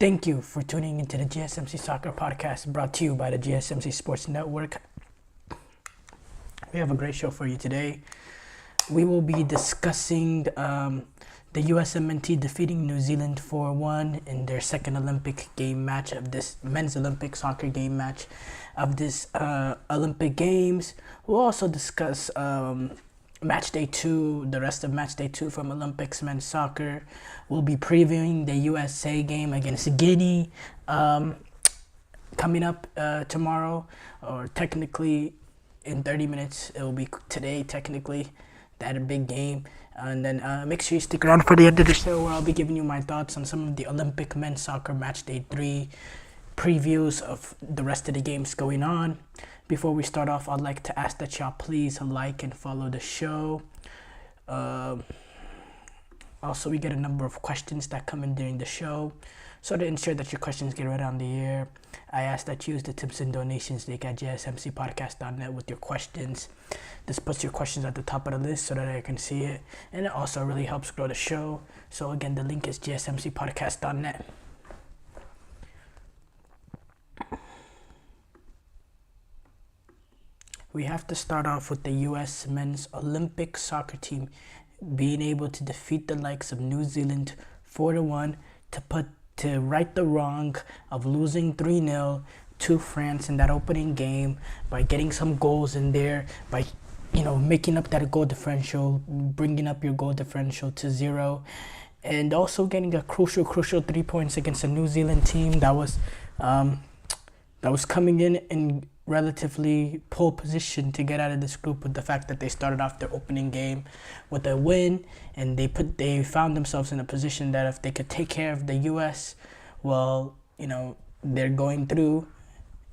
Thank you for tuning into the GSMC Soccer Podcast brought to you by the GSMC Sports Network. We have a great show for you today. We will be discussing the USMNT defeating New Zealand 4-1 in their second Olympic game match of this men's Olympic soccer game match of this Olympic Games. We'll also discuss Matchday 2, the rest of Matchday 2 from Olympics men's soccer. We'll be previewing the USA game against Guinea coming up tomorrow, or technically in 30 minutes. It will be today, technically, that big game. And then make sure you stick around for the end of the show, where I'll be giving you my thoughts on some of the Olympic men's soccer Matchday 3 previews of the rest of the games going on. Before we start off, I'd like to ask that y'all please like and follow the show. Also, we get a number of questions that come in during the show. So to ensure that your questions get read on the air, I ask that you use the tips and donations link at GSMCpodcast.net with your questions. This puts your questions at the top of the list so that I can see it. And it also really helps grow the show. So again, the link is GSMCpodcast.net. We have to start off with the U.S. men's Olympic soccer team being able to defeat the likes of New Zealand 4-1 to right the wrong of losing 3-0 to France in that opening game by getting some goals in there, by making up that goal differential, bringing up your goal differential to 0, and also getting a crucial 3 points against a New Zealand team that was coming in relatively pole position to get out of this group, with the fact that they started off their opening game with a win, and they found themselves in a position that if they could take care of the US, well, they're going through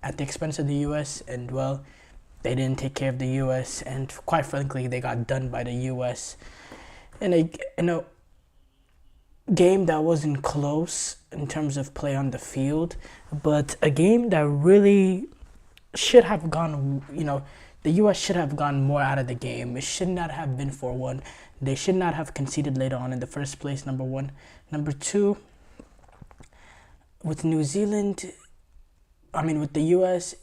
at the expense of the US, and well, they didn't take care of the US, and quite frankly, they got done by the US in a game that wasn't close in terms of play on the field, but a game that really should have gone, the U.S. should have gone more out of the game. It should not have been 4-1. They should not have conceded later on in the first place, number one. Number two, with New Zealand, with the U.S.,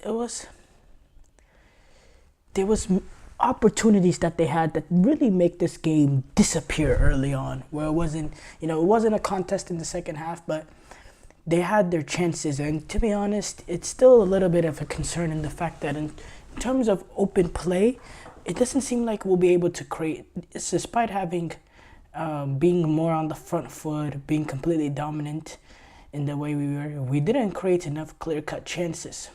there was opportunities that they had that really make this game disappear early on, where it wasn't a contest in the second half, but they had their chances. And to be honest, it's still a little bit of a concern in the fact that in terms of open play, it doesn't seem like we'll be able to create, despite having being more on the front foot, being completely dominant in the way we didn't create enough clear-cut chances.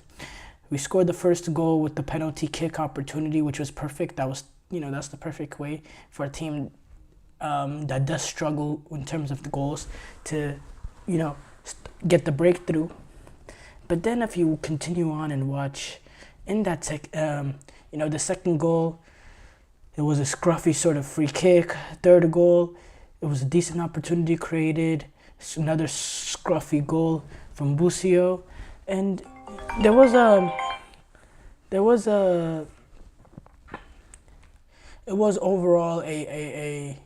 We scored the first goal with the penalty kick opportunity, which was perfect. That was, that's the perfect way for a team that does struggle in terms of the goals to, get the breakthrough. But then if you continue on and watch in that the second goal, it was a scruffy sort of free kick. Third goal, it was a decent opportunity created. Another scruffy goal from Busio, and it was overall a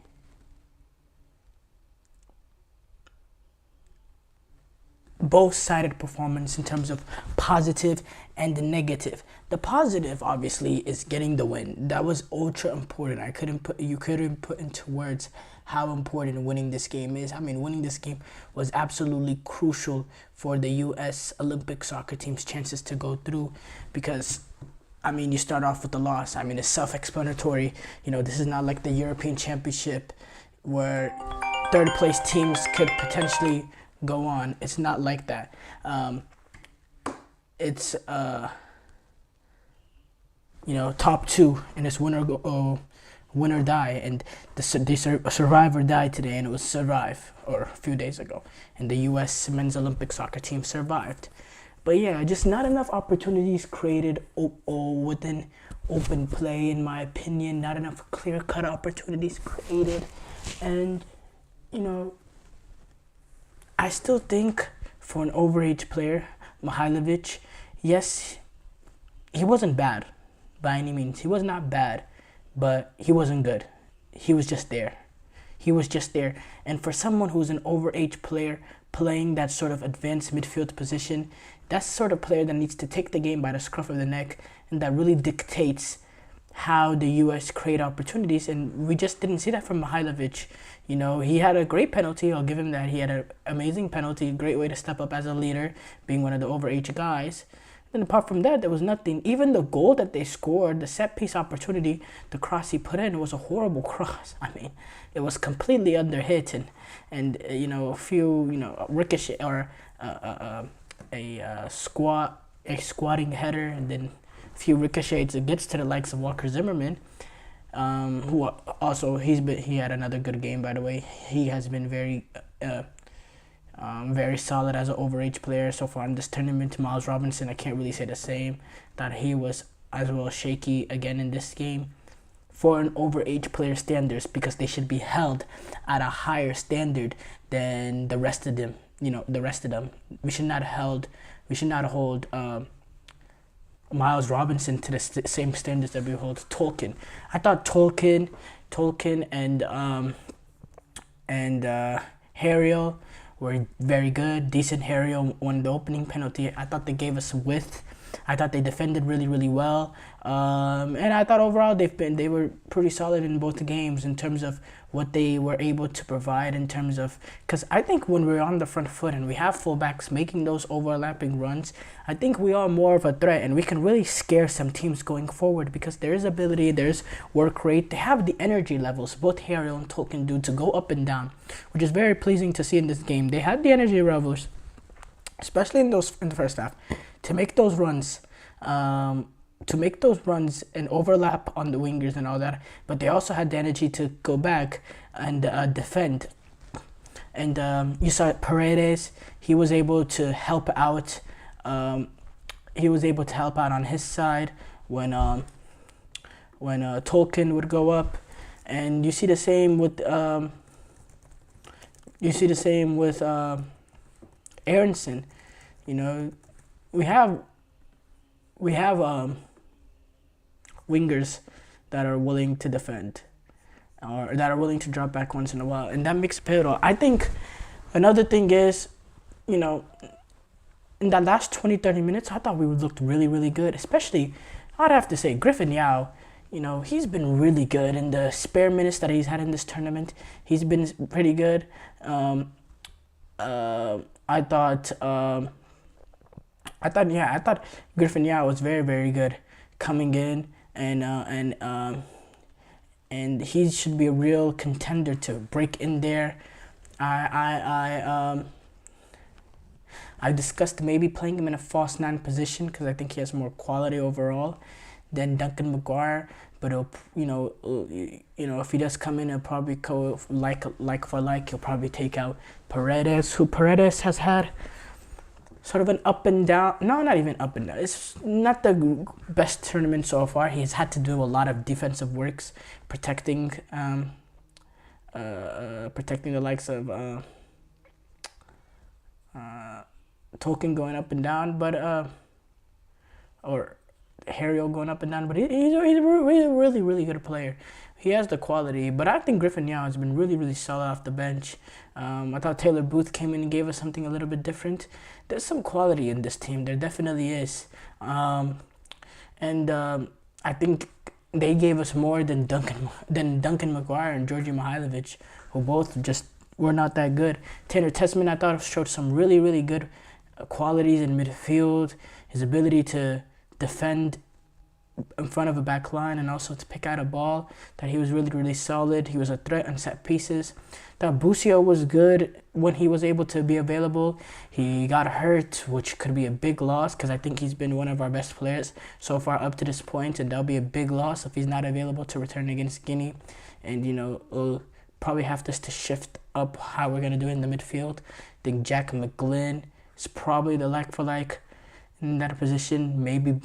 both-sided performance in terms of positive and negative. The positive, obviously, is getting the win. That was ultra important. You couldn't put into words how important winning this game is. Winning this game was absolutely crucial for the U.S. Olympic soccer team's chances to go through, because you start off with the loss. It's self-explanatory. This is not like the European Championship where third-place teams could potentially go on. It's not like that. It's top two, and it's win or die, and a survivor died today, and it was survive, or a few days ago, and the U.S. men's Olympic soccer team survived. But yeah, just not enough opportunities created within open play, in my opinion. Not enough clear-cut opportunities created, and I still think for an overage player, Mihailovic, yes, he wasn't bad by any means. He was not bad, but he wasn't good. He was just there. He was just there. And for someone who's an overage player playing that sort of advanced midfield position, that's the sort of player that needs to take the game by the scruff of the neck, and that really dictates how the U.S. create opportunities. And we just didn't see that from Mihailovic. You know, he had a great penalty. I'll give him that. He had an amazing penalty, a great way to step up as a leader, being one of the overage guys. And apart from that, there was nothing. Even the goal that they scored, the set piece opportunity, the cross he put in was a horrible cross. I mean, it was completely under hit, and you know, a few, you know, ricochet or a squatting header, and then a few ricochets. It gets to the likes of Walker Zimmerman, who also he had another good game, by the way. He has been very solid as an overage player so far in this tournament. Miles Robinson, I can't really say the same. That he was as well shaky again in this game for an overage player standards, because they should be held at a higher standard than the rest of them. You know, the rest of them. We should not hold Miles Robinson to the same standards that we hold Tolkien. I thought Tolkien and Harriel were very good. Decent. Harriel won the opening penalty. I thought they gave us width. I thought they defended really, really well. And I thought overall they were pretty solid in both games in terms of what they were able to provide in terms of, because I think when we're on the front foot and we have fullbacks making those overlapping runs, I think we are more of a threat, and we can really scare some teams going forward, because there is ability, there's work rate. They have the energy levels, both Harriel and Tolkien do, to go up and down, which is very pleasing to see in this game. They had the energy levels, especially in the first half, to make those runs. And overlap on the wingers and all that, but they also had the energy to go back and defend. And you saw Paredes; he was able to help out. He was able to help out on his side when Tolkien would go up, and you see the same with Aronson. You know, we have wingers that are willing to defend, or that are willing to drop back once in a while, and that makes it pivotal. I think another thing is, you know, in that last 20-30 minutes, I thought we looked really, really good. Especially, I'd have to say, Griffin Yao. You know, he's been really good in the spare minutes that he's had in this tournament. He's been pretty good. I thought Griffin Yao was very, very good coming in, and he should be a real contender to break in there. I discussed maybe playing him in a false nine position, because I think he has more quality overall than Duncan McGuire. But if he does come in, he'll probably go like for like. He'll probably take out Paredes, who Paredes has had sort of an up and down. No, not even up and down. It's not the best tournament so far. He's had to do a lot of defensive works, protecting the likes of Tolkien going up and down, or Harriel going up and down. But he's a really, really good player. He has the quality, but I think Griffin Yao has been really, really solid off the bench. I thought Taylor Booth came in and gave us something a little bit different. There's some quality in this team. There definitely is. I think they gave us more than Duncan McGuire and Georgi Mihailovic, who both just were not that good. Tanner Tessman, I thought, showed some really, really good qualities in midfield. His ability to defend in front of a back line and also to pick out a ball, that he was really, really solid. He was a threat on set pieces. That Busio was good when he was able to be available. He got hurt, which could be a big loss, because I think he's been one of our best players so far up to this point, and that'll be a big loss if he's not available to return against Guinea. And, we'll probably have to shift up how we're going to do it in the midfield. I think Jack McGlynn is probably the like for like in that position. Maybe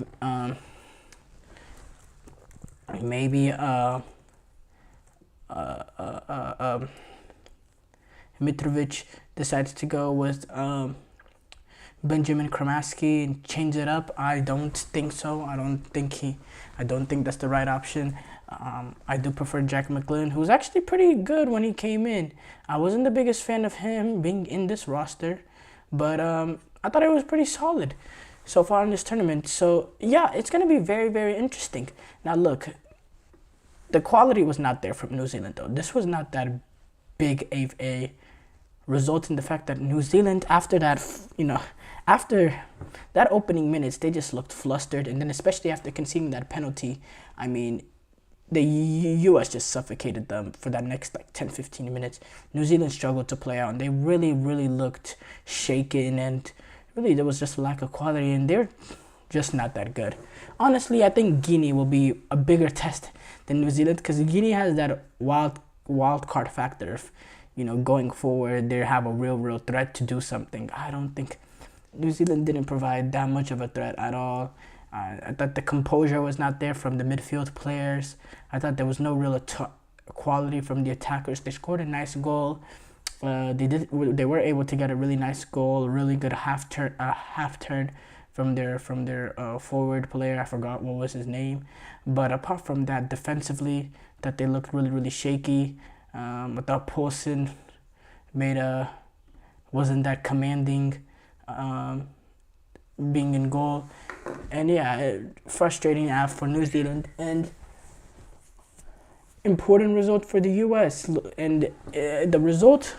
Mitrovic decides to go with Benjamin Kramaski and change it up? I don't think so. I don't think that's the right option. I do prefer Jack McGlynn, who was actually pretty good when he came in. I wasn't the biggest fan of him being in this roster, but I thought it was pretty solid so far in this tournament. So yeah, it's gonna be very, very interesting. Now look, the quality was not there from New Zealand though. This was not that big of a result in the fact that New Zealand, after that, after that opening minutes, they just looked flustered, and then especially after conceding that penalty, I mean, the U.S. just suffocated them for that next 10-15 minutes. New Zealand struggled to play out, and they really, really looked shaken, and really there was just a lack of quality, and they're just not that good. Honestly, I think Guinea will be a bigger test than New Zealand, because Guinea has that wild card factor of, going forward, they have a real threat to do something. I don't think New Zealand didn't provide that much of a threat at all. I thought the composure was not there from the midfield players. I thought there was no real quality from the attackers. They scored a nice goal. They were able to get a really nice goal, a really good half turn from their forward player. I forgot what was his name, but apart from that, defensively, that they looked really shaky. I thought Paulson wasn't that commanding, being in goal. And yeah, frustrating for New Zealand, and important result for the U.S. And the result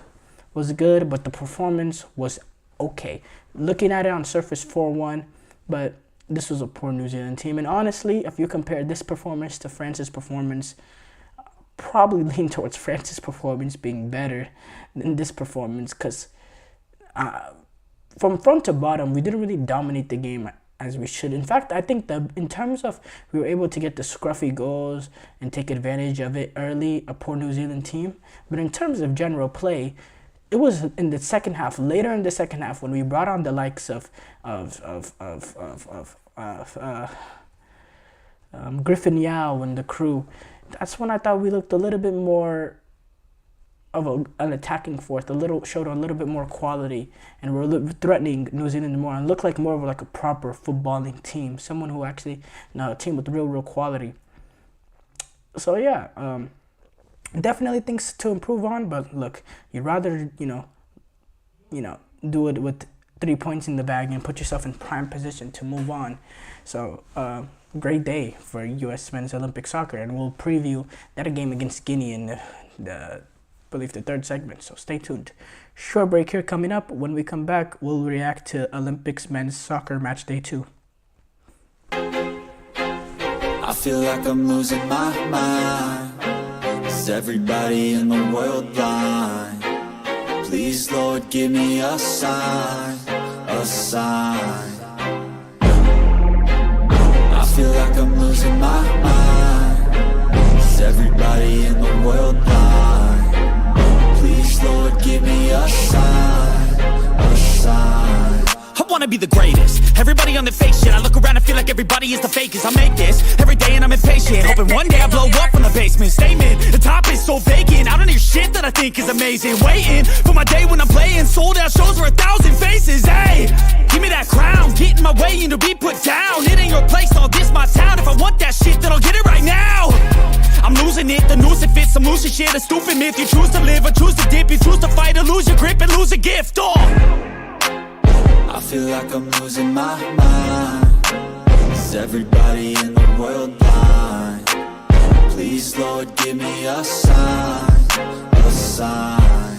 was good, but the performance was okay. Looking at it on surface, 4-1, but this was a poor New Zealand team. And honestly, if you compare this performance to France's performance, probably lean towards France's performance being better than this performance, because from front to bottom, we didn't really dominate the game as we should. In fact, I think that in terms of we were able to get the scruffy goals and take advantage of it early, a poor New Zealand team. But in terms of general play, it was in the second half, later in the second half, when we brought on the likes of Griffin Yao and the crew. That's when I thought we looked a little bit more of an attacking force, showed a little bit more quality, and we're threatening New Zealand more, and looked like more of a proper footballing team, someone who actually, a team with real quality. So yeah, definitely things to improve on, but look, you'd rather do it with 3 points in the bag and put yourself in prime position to move on. So great day for U.S. men's Olympic soccer, and we'll preview that game against Guinea in the third segment, so stay tuned. Short break here coming up. When we come back, we'll react to Olympics men's soccer match day 2. I feel like I'm losing my mind. Is everybody in the world blind? Please, Lord, give me a sign, a sign. I feel like I'm losing my mind. Is everybody in the world blind? Please, Lord, give me a sign, a sign. I wanna be the greatest. Everybody on the fake shit. I look around and feel like everybody is the fakest. I make this every day and I'm impatient, hoping one day I blow up from the basement. Statement, the top is so vacant. I don't hear shit that I think is amazing. Waiting for my day when I'm playing sold out shows for 1,000 faces. Hey, give me that crown, get in my way and to be put down. It ain't your place, all this my town. If I want that shit, then I'll get it right now. I'm losing it, the noose it fits. I'm losing shit, a stupid myth. You choose to live or choose to dip. You choose to fight or lose your grip and lose a gift. I feel like I'm losing my mind. Is everybody in the world blind? Please, Lord, give me a sign, a sign.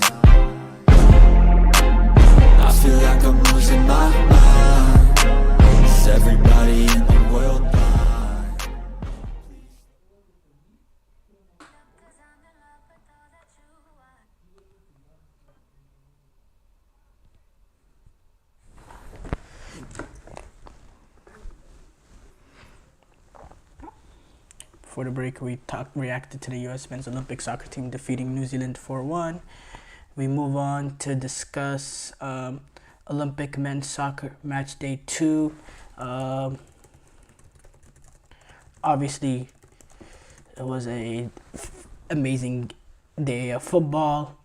I feel like I'm losing my mind. Is everybody in the world blind? Before the break, we reacted to the U.S. men's Olympic soccer team defeating New Zealand 4-1. We move on to discuss Olympic men's soccer match day 2. Obviously, it was a amazing day of football,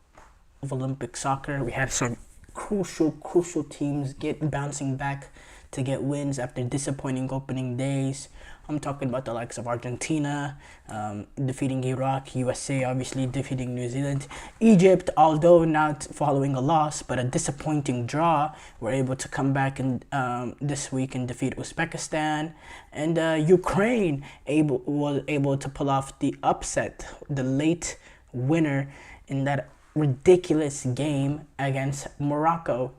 of Olympic soccer. We had some crucial teams get bouncing back to get wins after disappointing opening days. I'm talking about the likes of Argentina defeating Iraq, USA obviously defeating New Zealand, Egypt, although not following a loss but a disappointing draw, were able to come back and this week and defeat Uzbekistan, and Ukraine was able to pull off the upset, the late winner in that ridiculous game against Morocco.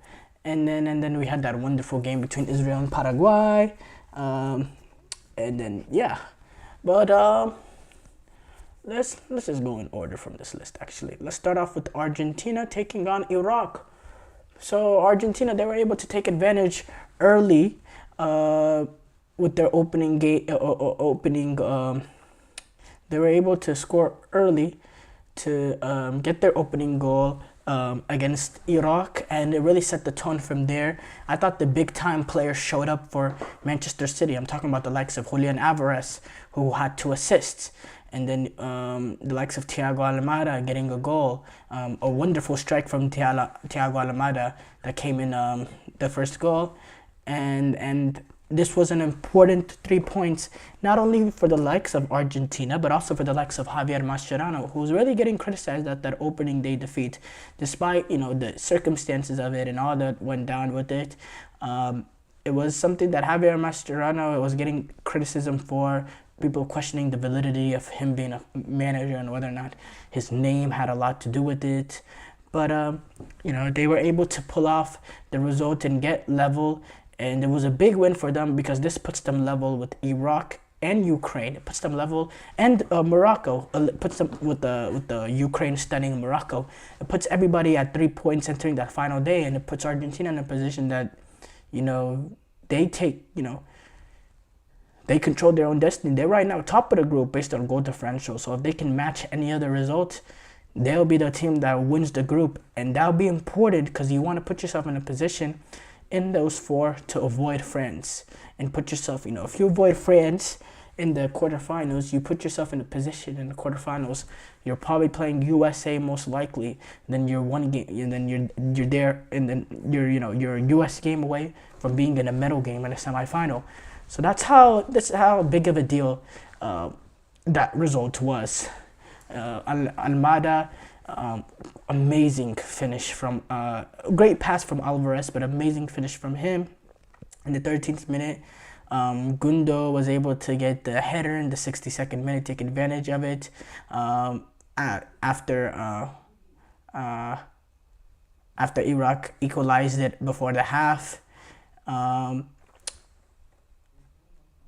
And then we had that wonderful game between Israel and Paraguay. And then but let's just go in order from this list. Actually, let's start off with Argentina taking on Iraq. So Argentina, they were able to take advantage early with their opening game. They were able to score early to get their opening goal against Iraq, and it really set the tone from there. I thought the big time players showed up for Manchester City. I'm talking about the likes of Julian Alvarez, who had 2 assists, and then the likes of Thiago Almada getting a goal, a wonderful strike from Thiago Almada that came in the first goal, and this was an important 3 points, not only for the likes of Argentina, but also for the likes of Javier Mascherano, who's really getting criticized at that opening day defeat, despite, the circumstances of it and all that went down with it. It was something that Javier Mascherano was getting criticism for, people questioning the validity of him being a manager and whether or not his name had a lot to do with it. But, they were able to pull off the result and get level. And it was a big win for them because this puts them level with Iraq and Ukraine. It puts them level, and Morocco puts them with the Ukraine stunning Morocco. It puts everybody at 3 points entering that final day, and it puts Argentina in a position that, they control their own destiny. They're right now top of the group based on goal differential. So if they can match any other result, they'll be the team that wins the group, and that'll be important because you want to put yourself in a position in those 4 to avoid France and put yourself, if you avoid France in the quarterfinals, you put yourself in a position in the quarterfinals. You're probably playing USA most likely. Then you're one game, and then you're there, and then you're a US game away from being in a medal game in a semifinal. So that's how big of a deal that result was. Almada. Amazing finish from great pass from Alvarez, but amazing finish from him in the 13th minute. Gundo was able to get the header in the 62nd minute, take advantage of it after Iraq equalized it before the half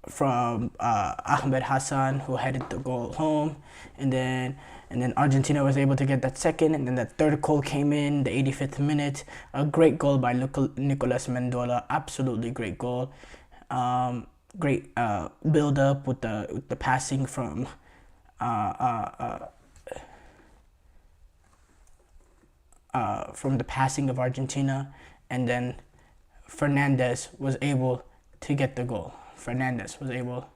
from Ahmed Hassan, who headed the goal home, and then Argentina was able to get that second, and then that third goal came in the 85th minute. A great goal by Nicolas Mendola, absolutely great goal. Great build up with the passing from the passing of Argentina, and then Fernandez was able to get the goal. Fernandez was able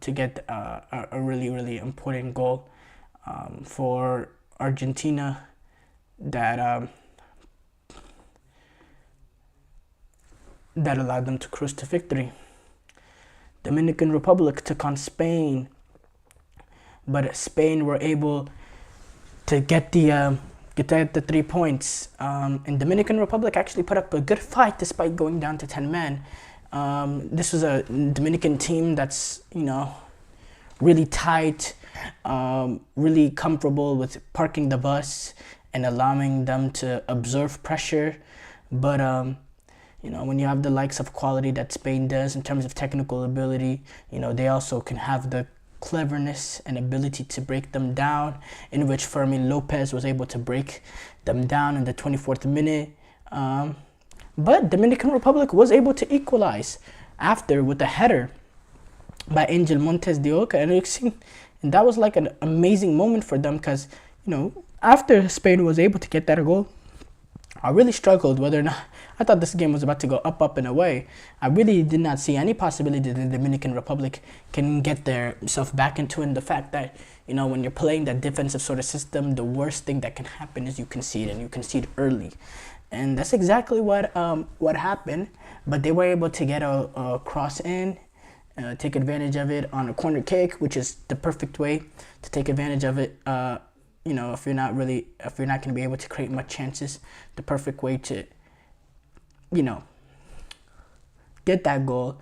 to get a really, really important goal for Argentina that allowed them to cruise to victory. Dominican Republic took on Spain, but Spain were able to get the 3 points. And Dominican Republic actually put up a good fight despite going down to 10 men. This was a Dominican team that's, really tight, really comfortable with parking the bus and allowing them to absorb pressure. But, when you have the likes of quality that Spain does in terms of technical ability, they also can have the cleverness and ability to break them down, in which Fermin Lopez was able to break them down in the 24th minute. But Dominican Republic was able to equalize after with a header by Angel Montes de Oca, and that was like an amazing moment for them because, after Spain was able to get that goal, I really struggled whether or not, I thought this game was about to go up and away. I really did not see any possibility that the Dominican Republic can get their self back into it. And the fact that, when you're playing that defensive sort of system, the worst thing that can happen is you concede, and you concede early. and that's exactly what happened. But they were able to get a cross in, take advantage of it on a corner kick, which is the perfect way to take advantage of it. If you're not going to be able to create much chances, the perfect way to, get that goal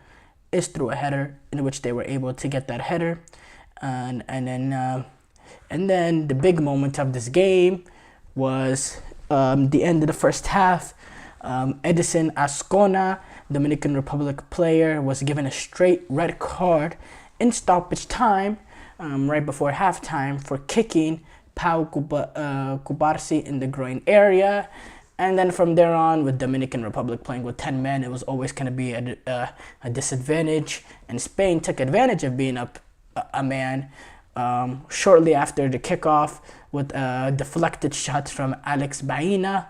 is through a header, in which they were able to get that header, and then the big moment of this game was the end of the first half. Edison Ascona, Dominican Republic player, was given a straight red card in stoppage time, right before halftime, for kicking Pau Cubarsi in the groin area. And then from there on, with Dominican Republic playing with 10 men, it was always going to be a disadvantage. And Spain took advantage of being up a man shortly after the kickoff, with a deflected shot from Alex Baena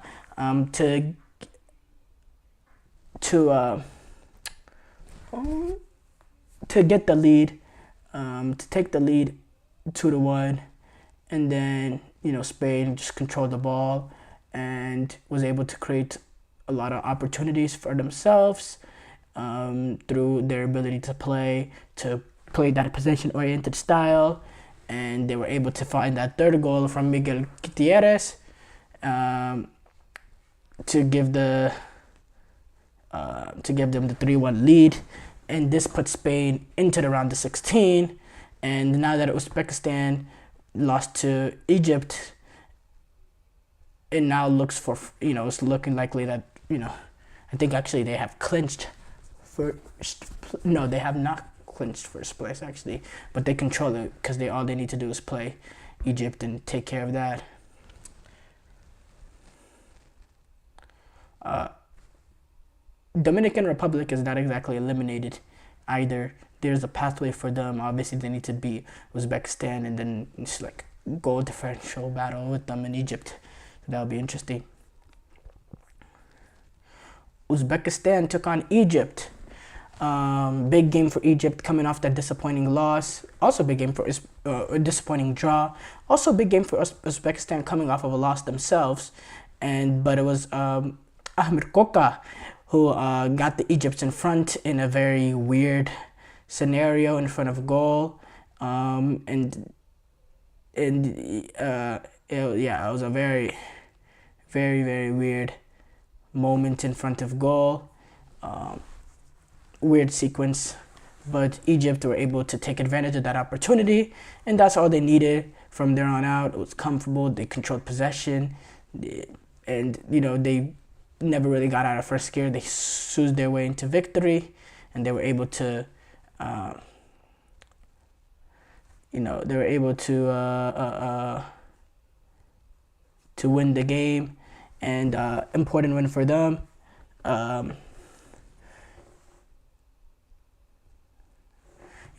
to get the lead, to take the lead 2-1. And then, Spain just controlled the ball and was able to create a lot of opportunities for themselves through their ability to play that possession-oriented style. And they were able to find that third goal from Miguel Gutierrez to give them the 3-1 lead. And this put Spain into the round of 16. And now that Uzbekistan lost to Egypt, it now looks for, it's looking likely that, I think actually they have clinched they have not clinched first place actually, but they control it, because all they need to do is play Egypt and take care of that. Dominican Republic is not exactly eliminated either. There's a pathway for them. Obviously, they need to beat Uzbekistan, and then it's like goal differential battle with them in Egypt. So that'll be interesting. Uzbekistan took on Egypt. Big game for Egypt, coming off that disappointing loss. Also big game for a disappointing draw. Also big game for Uzbekistan, coming off of a loss themselves. But it was Ahmed Koka who got the Egypts in front in a very weird scenario in front of goal. It was a very, very, very weird moment in front of goal. Weird sequence, but Egypt were able to take advantage of that opportunity, and that's all they needed. From there on out, it was comfortable. They controlled possession, and they never really got out of first gear. They soothed their way into victory, and they were able to to win the game, and important win for them.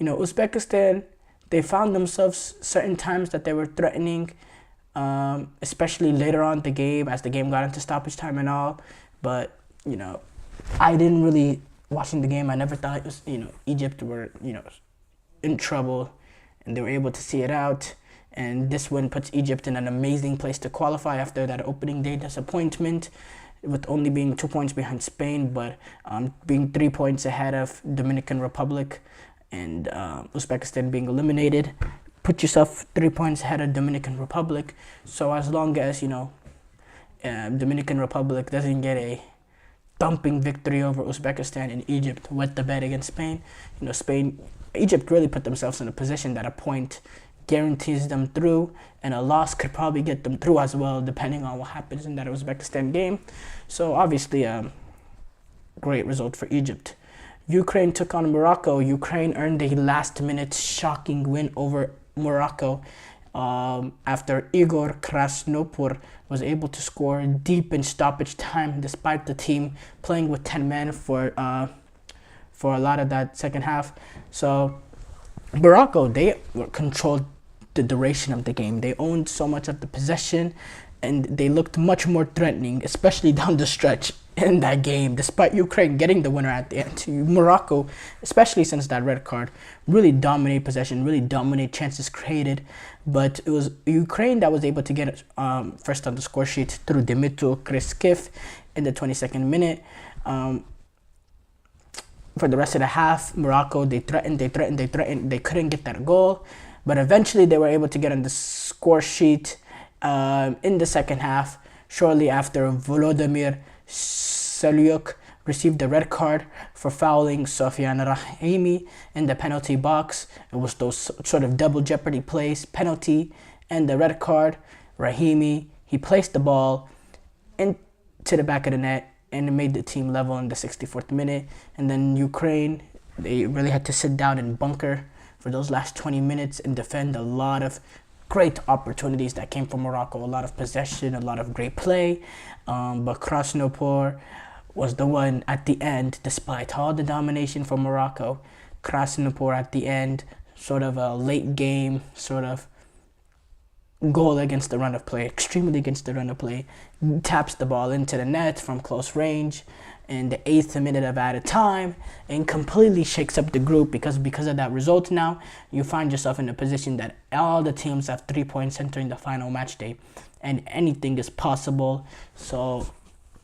Uzbekistan, they found themselves certain times that they were threatening, especially later on in the game, as the game got into stoppage time and all. But, I didn't really, watching the game, I never thought it was, Egypt were, in trouble, and they were able to see it out. And this win puts Egypt in an amazing place to qualify after that opening day disappointment, with only being 2 points behind Spain, but being 3 points ahead of Dominican Republic, and Uzbekistan being eliminated. Put yourself 3 points ahead of Dominican Republic. So as long as, Dominican Republic doesn't get a thumping victory over Uzbekistan, and Egypt wet the bed against Spain, Egypt really put themselves in a position that a point guarantees them through, and a loss could probably get them through as well, depending on what happens in that Uzbekistan game. So obviously, great result for Egypt. Ukraine took on Morocco. Ukraine earned a last-minute shocking win over Morocco after Igor Krasnopur was able to score deep in stoppage time, despite the team playing with 10 men for a lot of that second half. So Morocco, they controlled the duration of the game. They owned so much of the possession, and they looked much more threatening, especially down the stretch in that game, despite Ukraine getting the winner at the end. Morocco, especially since that red card, really dominate possession, really dominate chances created. But it was Ukraine that was able to get it first on the score sheet through Dimitro Kriskiv in the 22nd minute. For the rest of the half, Morocco, they threatened. They couldn't get that goal. But eventually they were able to get on the score sheet in the second half, shortly after Volodymyr Selyuk received a red card for fouling Sofian Rahimi in the penalty box. It was those sort of double jeopardy plays, penalty and the red card. Rahimi, he placed the ball into the back of the net, and it made the team level in the 64th minute. And then Ukraine, they really had to sit down and bunker for those last 20 minutes and defend a lot of great opportunities that came from Morocco. A lot of possession, a lot of great play. But Krasnopor was the one at the end, despite all the domination from Morocco. Krasnopor at the end, sort of a late game, sort of goal against the run of play, extremely against the run of play, taps the ball into the net from close range in the 8th minute of added time, and completely shakes up the group because of that result. Now you find yourself in a position that all the teams have 3 points entering the final match day, and anything is possible. So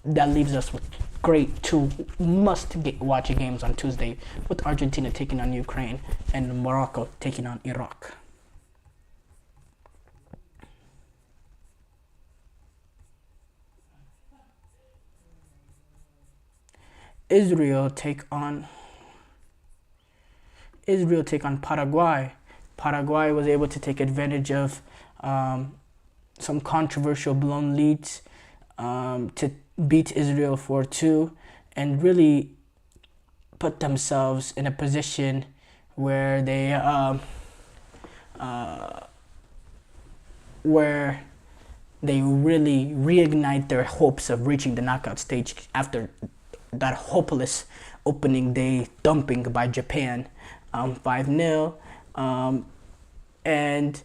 that leaves us with great two watch games on Tuesday, with Argentina taking on Ukraine and Morocco taking on Iraq. Israel take on Paraguay. Paraguay was able to take advantage of some controversial blown leads to beat Israel 4-2 and really put themselves in a position where they really reignite their hopes of reaching the knockout stage after that hopeless opening day dumping by Japan, 5-0. And,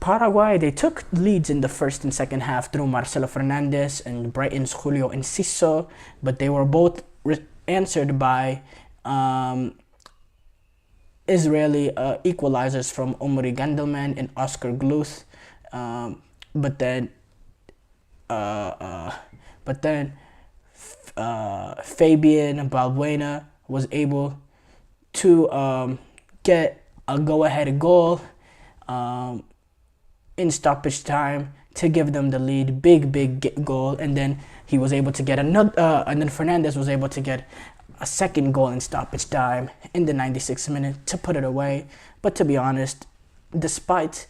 Paraguay, they took leads in the first and second half through Marcelo Fernandez and Brighton's Julio Enciso, but they were both answered by Israeli equalizers from Omri Gandelman and Oscar Gluth. But then Fabian Balbuena was able to get a go-ahead goal in stoppage time to give them the lead. Big goal, and then he was able to get another. And then Fernandez was able to get a second goal in stoppage time in the 96th minute to put it away. But to be honest, despite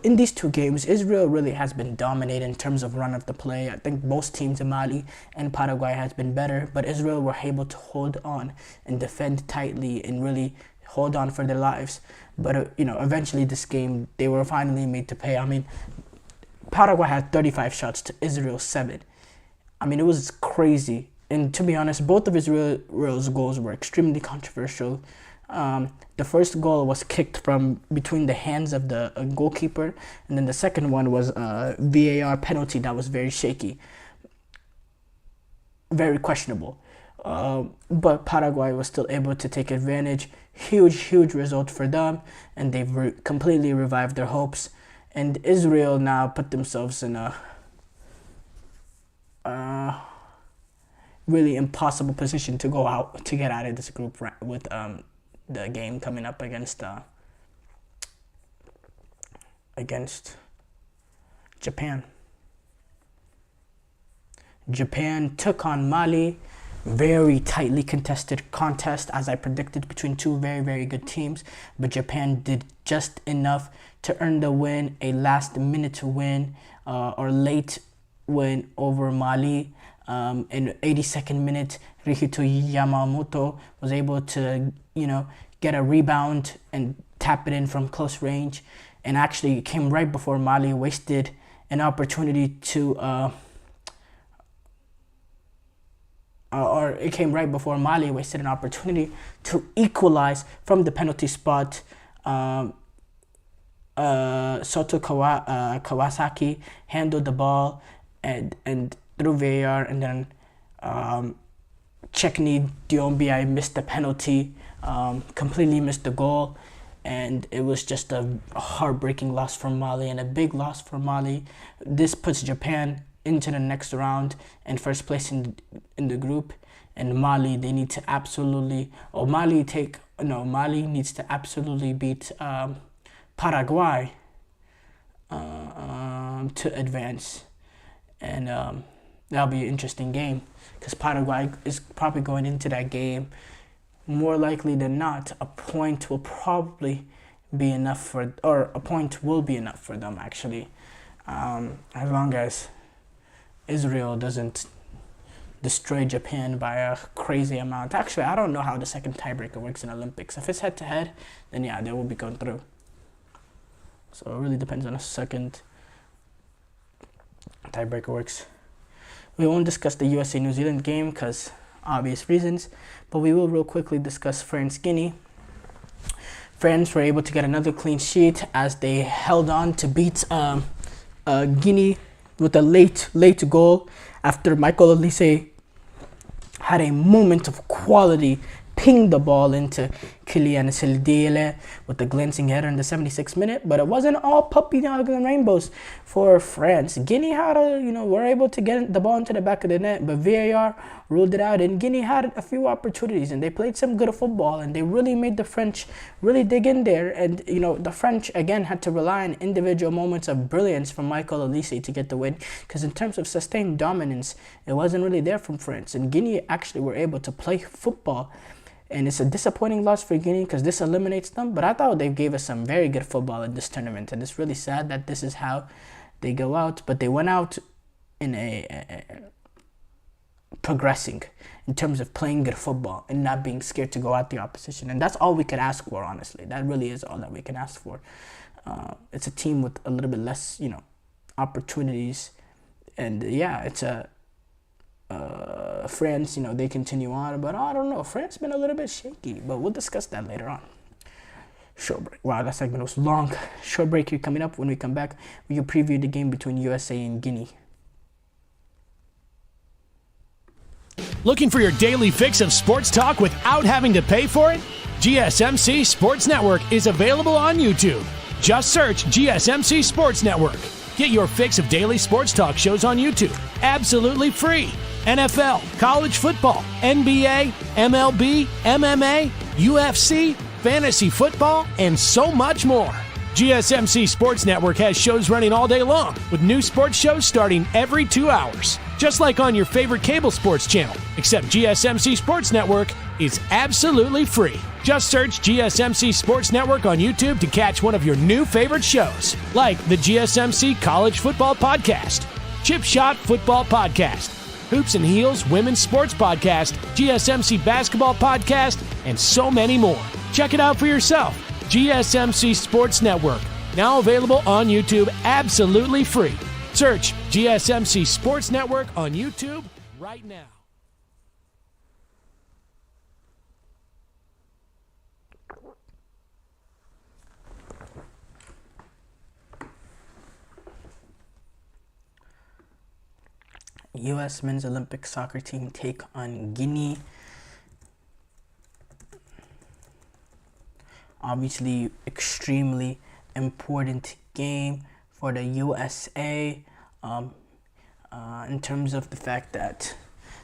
in these two games, Israel really has been dominated in terms of run of the play. I think most teams in Mali and Paraguay has been better, but Israel were able to hold on and defend tightly and really hold on for their lives. But, eventually this game, they were finally made to pay. I mean, Paraguay had 35 shots to Israel's 7. I mean, it was crazy. And to be honest, both of Israel's goals were extremely controversial. The first goal was kicked from between the hands of the goalkeeper, and then the second one was a VAR penalty that was very shaky, very questionable. But Paraguay was still able to take advantage. Huge result for them, and they've completely revived their hopes. And Israel now put themselves in a really impossible position to get out of this group with the game coming up against Japan. Japan took on Mali. Very tightly contested contest, as I predicted, between two very good teams. But Japan did just enough to earn the win, a last-minute win or late win over Mali. In 82nd minute, Rihito Yamamoto was able to, get a rebound and tap it in from close range. And actually, it came right before Mali wasted an opportunity to... it came right before Mali wasted an opportunity to equalize from the penalty spot. Soto Kawasaki handled the ball and through VAR, and then Chekni Diombi missed the penalty, completely missed the goal, and it was just a heartbreaking loss for Mali and a big loss for Mali. This puts Japan into the next round and first place in the group. And Mali, they need to absolutely, or Mali needs to absolutely beat Paraguay to advance. And that'll be an interesting game because Paraguay is probably going into that game. More likely than not, a point will be enough for them actually, as long as Israel doesn't destroy Japan by a crazy amount. Actually, I don't know how the second tiebreaker works in Olympics. If it's head-to-head, then yeah, they will be going through. So it really depends on the second tiebreaker works. We won't discuss the USA-New Zealand game because obvious reasons, but we will real quickly discuss France-Guinea. France were able to get another clean sheet as they held on to beat Guinea with a late goal after Michael Olise had a moment of quality, pinged the ball into Kylian Sildele with the glancing header in the 76th minute, but it wasn't all puppy dogs and rainbows for France. Guinea were able to get the ball into the back of the net, but VAR ruled it out, and Guinea had a few opportunities, and they played some good football, and they really made the French really dig in there, and the French again had to rely on individual moments of brilliance from Michael Olise to get the win, because in terms of sustained dominance, it wasn't really there from France, and Guinea actually were able to play football. And it's a disappointing loss for Guinea because this eliminates them. But I thought they gave us some very good football in this tournament. And it's really sad that this is how they go out. But they went out in progressing in terms of playing good football and not being scared to go at the opposition. And that's all we could ask for, honestly. That really is all that we can ask for. It's a team with a little bit less, opportunities. And yeah, it's a... France, they continue on, but I don't know. France been a little bit shaky, but we'll discuss that later on. Short break. Wow, that segment was long. Short break here coming up. When we come back, we can preview the game between USA and Guinea. Looking for your daily fix of sports talk without having to pay for it? GSMC Sports Network is available on YouTube. Just search GSMC Sports Network. Get your fix of daily sports talk shows on YouTube, absolutely free. NFL, college football, NBA, MLB, MMA, UFC, fantasy football, and so much more. GSMC Sports Network has shows running all day long, with new sports shows starting every 2 hours. Just like on your favorite cable sports channel, except GSMC Sports Network is absolutely free. Just search GSMC Sports Network on YouTube to catch one of your new favorite shows, like the GSMC College Football Podcast, Chip Shot Football Podcast, Hoops and Heels Women's Sports Podcast, GSMC Basketball Podcast, and so many more. Check it out for yourself. GSMC Sports Network, now available on YouTube absolutely free. Search GSMC Sports Network on YouTube right now. U.S. men's Olympic soccer team take on Guinea. Obviously, extremely important game for the USA in terms of the fact that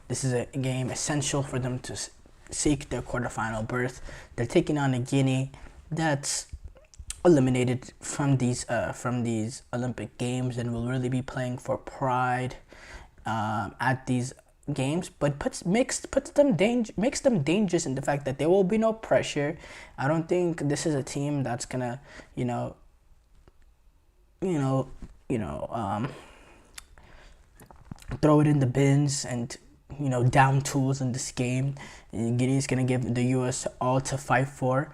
this is a game essential for them to seek their quarterfinal berth. They're taking on a Guinea that's eliminated from these Olympic Games and will really be playing for pride at these games, but makes them dangerous in the fact that there will be no pressure. I don't think this is a team that's gonna throw it in the bins and down tools in this game. Guinea's gonna give the US all to fight for.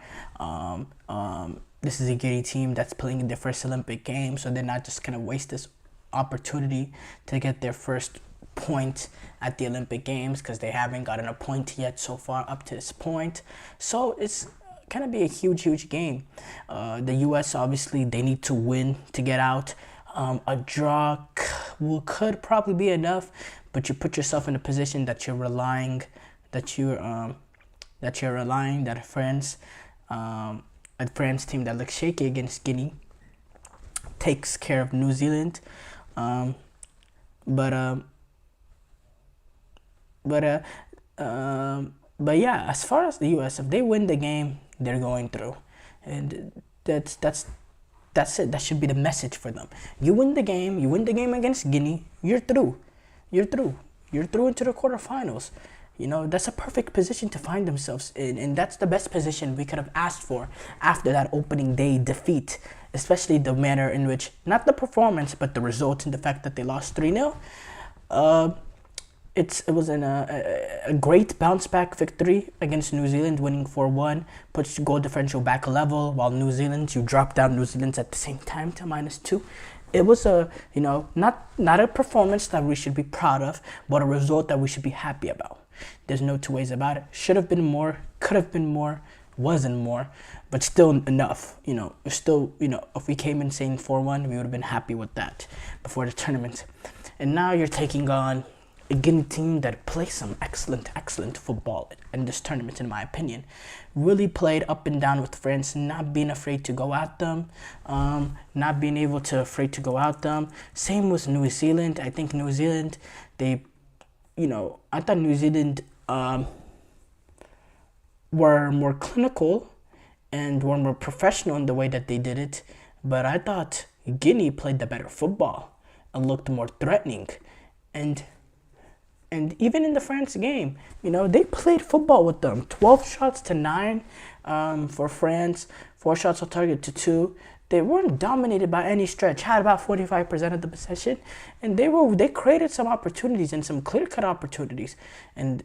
This is a Guinea team that's playing in their first Olympic game, so they're not just gonna waste this opportunity to get their first point at the Olympic Games because they haven't gotten a point yet so far up to this point. So it's gonna be a huge game. The US, obviously, they need to win to get out. A draw could probably be enough, but you put yourself in a position that you're relying that a France team that looks shaky against Guinea takes care of New Zealand. But yeah, as far as the U.S., if they win the game, they're going through, and that's it. That should be the message for them. You win the game. You win the game against Guinea. You're through. You're through. You're through into the quarterfinals. That's a perfect position to find themselves in, and that's the best position we could have asked for after that opening day defeat, especially the manner in which, not the performance, but the result and the fact that they lost 3-0. It was a great bounce back victory against New Zealand, winning 4-1, puts goal differential back level, while New Zealand, you drop down New Zealand at the same time to -2. It was not a performance that we should be proud of, but a result that we should be happy about. There's no two ways about it. Should have been more, could have been more, wasn't more, but still enough. If we came in saying 4-1, we would have been happy with that before the tournament. And now you're taking on a Guinea team that plays some excellent football in this tournament, in my opinion. Really played up and down with France, not being afraid to go at them, not being afraid to go at them. Same with New Zealand. I think New Zealand, I thought New Zealand were more clinical and were more professional in the way that they did it, but I thought Guinea played the better football and looked more threatening. And even in the France game, they played football with them. 12 shots to 9 for France, 4 shots on target to 2. They weren't dominated by any stretch, had about 45% of the possession, and they created some opportunities and some clear-cut opportunities. And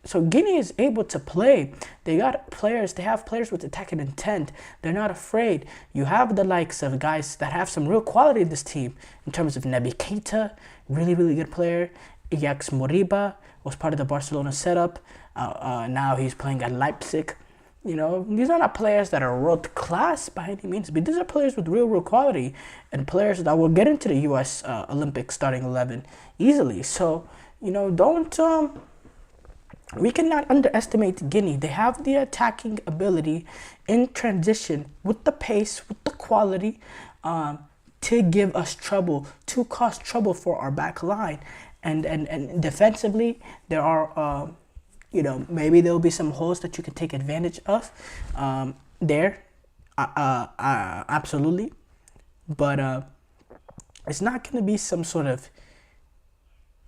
so Guinea is able to play. They have players with attacking intent. They're not afraid. You have the likes of guys that have some real quality in this team in terms of Naby Keita, really good player. Ajax Moriba was part of the Barcelona setup. Now he's playing at Leipzig. These are not players that are world class by any means, but these are players with real quality and players that will get into the U.S. Olympic starting 11 easily. So, we cannot underestimate Guinea. They have the attacking ability in transition with the pace, with the quality, to give us trouble, to cause trouble for our back line. And defensively, there are, maybe there'll be some holes that you can take advantage of there. Absolutely. But it's not going to be some sort of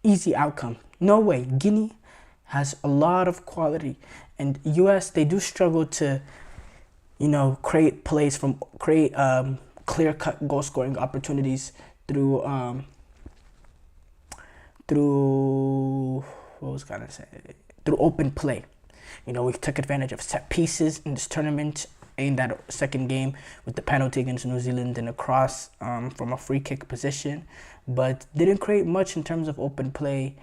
easy outcome. No way. Guinea has a lot of quality. And U.S., they do struggle to, create clear-cut goal-scoring opportunities through open play. We took advantage of set pieces in this tournament in that second game with the penalty against New Zealand and a cross from a free kick position, but didn't create much in terms of open play.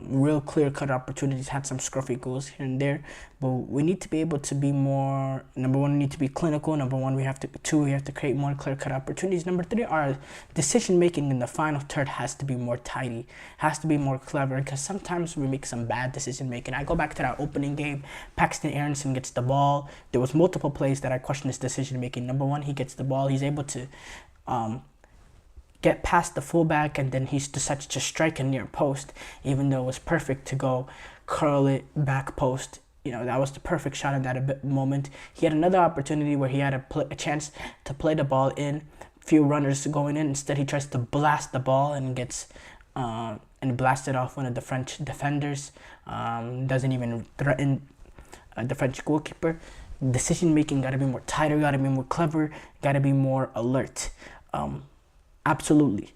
Real clear-cut opportunities, had some scruffy goals here and there, but we need to be able to be more. Number one, we need to be clinical. Number one, we have to create more clear-cut opportunities. Number three, our decision-making in the final third has to be more tidy, has to be more clever, because sometimes we make some bad decision-making. I go back to that opening game. Paxton Aronson gets the ball. There was multiple plays that I questioned his decision-making. Number one, he gets the ball. He's able to get past the fullback, and then he decides to strike a near post, even though it was perfect to go curl it back post. That was the perfect shot in that moment. He had another opportunity where he had a chance to play the ball in, few runners going in. Instead, he tries to blast the ball and gets and blasted off one of the French defenders. Doesn't even threaten the French goalkeeper. Decision making got to be more tighter, got to be more clever, got to be more alert. Absolutely.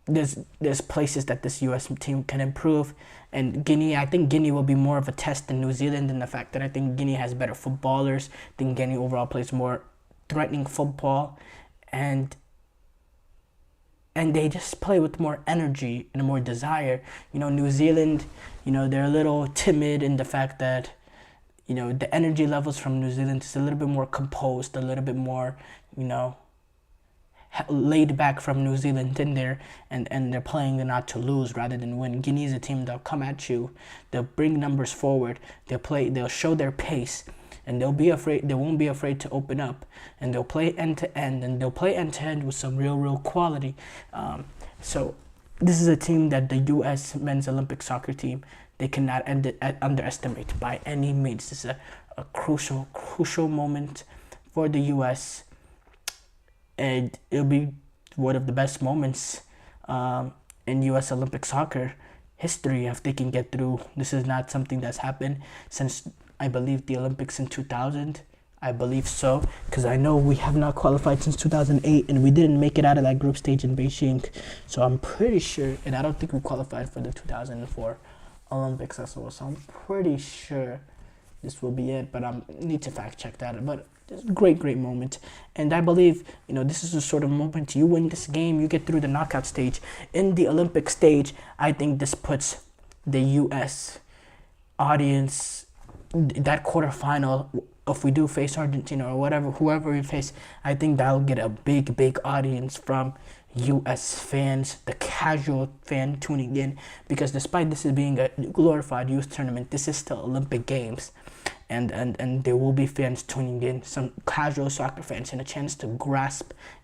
There's places that this U.S. team can improve. And I think Guinea will be more of a test than New Zealand, in the fact that I think Guinea has better footballers. I think Guinea overall plays more threatening football. And they just play with more energy and more desire. New Zealand, they're a little timid in the fact that, the energy levels from New Zealand is a little bit more composed, a little bit more, laid back from New Zealand in there, and they're playing not to lose rather than win. Guinea is a team that'll come at you, they'll bring numbers forward, they'll show their pace, and they'll be afraid. They won't be afraid to open up, and they'll play end to end, and they'll play end to end with some real quality. So this is a team that the U.S. men's Olympic soccer team, they cannot underestimate by any means. This is a crucial moment for the U.S. and it'll be one of the best moments in U.S. Olympic soccer history if they can get through. This is not something that's happened since, I believe, the Olympics in 2000. I believe so, because I know we have not qualified since 2008, and we didn't make it out of that group stage in Beijing. So I'm pretty sure, and I don't think we qualified for the 2004 Olympics as well. So I'm pretty sure this will be it, but I need to fact check that. But it's a great moment, and I believe, this is the sort of moment you win this game, you get through the knockout stage. In the Olympic stage, I think this puts the U.S. audience, that quarterfinal, if we do face Argentina or whoever we face, I think that'll get a big audience from U.S. fans, the casual fan tuning in, because despite this as being a glorified youth tournament, this is still Olympic Games, and there will be fans tuning in, some casual soccer fans, and a chance to